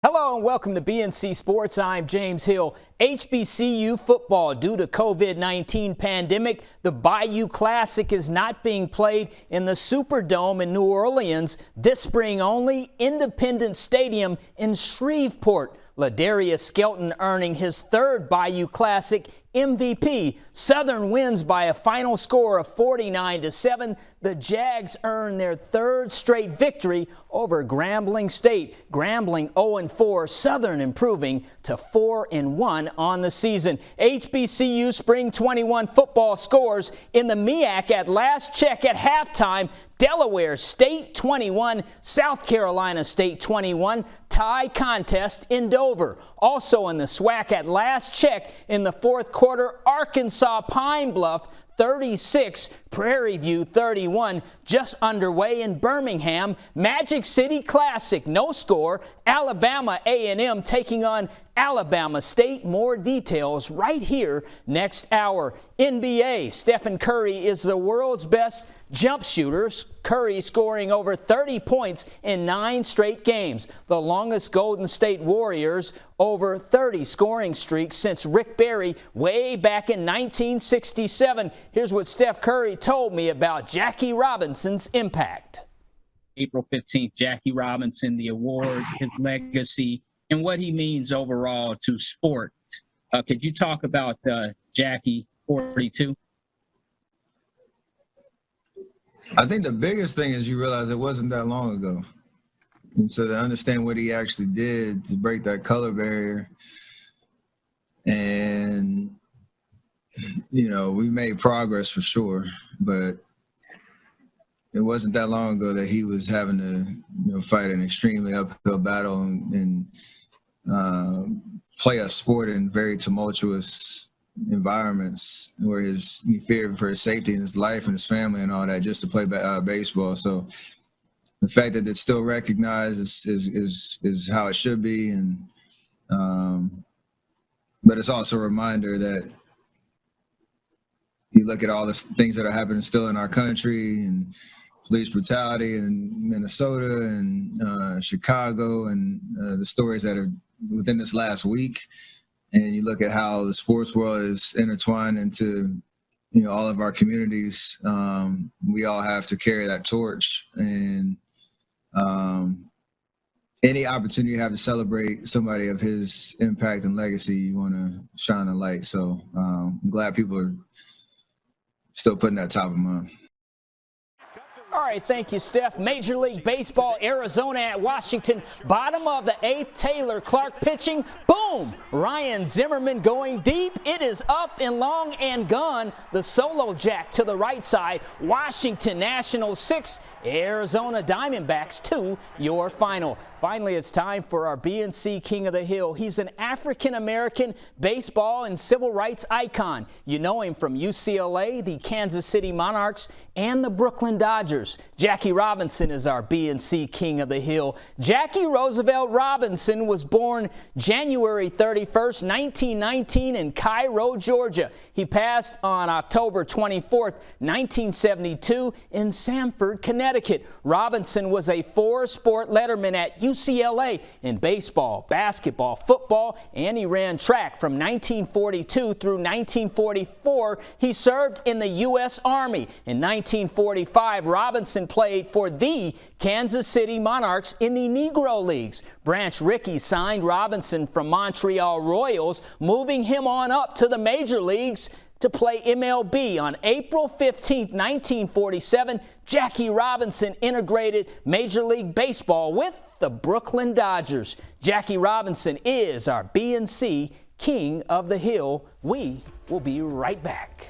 Hello and welcome to BNC Sports. I'm James Hill. HBCU football. Due to COVID-19 pandemic, the Bayou Classic is not being played in the Superdome in New Orleans this spring only. Independence Stadium in Shreveport. Ladarius Skelton earning his third Bayou Classic MVP. Southern wins by a final score of 49-7. The Jags earn their third straight victory over Grambling State. Grambling 0-4, Southern improving to 4-1 on the season. HBCU Spring 21 football scores in the MEAC at last check at halftime. Delaware State 21, South Carolina State 21, tie contest in Dover. Also in the SWAC at last check in the fourth quarter, Arkansas Pine Bluff 36, Prairie View 31, just underway in Birmingham. Magic City Classic, no score. Alabama A&M taking on Alabama State. More details right here next hour. NBA, Stephen Curry is the world's best jump shooters. Curry scoring over 30 points in 9 straight games. The longest Golden State Warriors over 30 scoring streak since Rick Barry way back in 1967. Here's what Steph Curry told me about Jackie Robinson's impact. April 15th, Jackie Robinson, the award, his legacy, and what he means overall to sport. Could you talk about Jackie 42? I think the biggest thing is you realize it wasn't that long ago. And so to understand what he actually did to break that color barrier, and, you know, we made progress for sure, but it wasn't that long ago that he was having to fight an extremely uphill battle and play a sport in very tumultuous environments where he feared for his safety and his life and his family and all that just to play baseball. So the fact that it's still recognized is how it should be, and but it's also a reminder that you look at all the things that are happening still in our country, and police brutality in Minnesota and Chicago, and the stories that are within this last week. And you look at how the sports world is intertwined into, all of our communities. We all have to carry that torch, and any opportunity you have to celebrate somebody of his impact and legacy, you want to shine a light. So I'm glad people are still putting that top of mind. All right, thank you, Steph. Major League Baseball, Arizona at Washington. Bottom of the 8th, Taylor Clark pitching. Boom! Ryan Zimmerman going deep. It is up and long and gone. The solo jack to the right side. Washington Nationals 6, Arizona Diamondbacks 2, your final. Finally, it's time for our BNC King of the Hill. He's an African-American baseball and civil rights icon. You know him from UCLA, the Kansas City Monarchs, and the Brooklyn Dodgers. Jackie Robinson is our BNC King of the Hill. Jackie Roosevelt Robinson was born January 31st, 1919 in Cairo, Georgia. He passed on October 24th, 1972 in Sanford, Connecticut. Robinson was a 4-sport letterman at UCLA in baseball, basketball, football, and he ran track from 1942 through 1944. He served in the U.S. Army. In 1945, Robinson played for the Kansas City Monarchs in the Negro Leagues. Branch Rickey signed Robinson from Montreal Royals, moving him on up to the major leagues to play MLB. On April 15, 1947, Jackie Robinson integrated Major League Baseball with the Brooklyn Dodgers. Jackie Robinson is our BNC King of the Hill. We will be right back.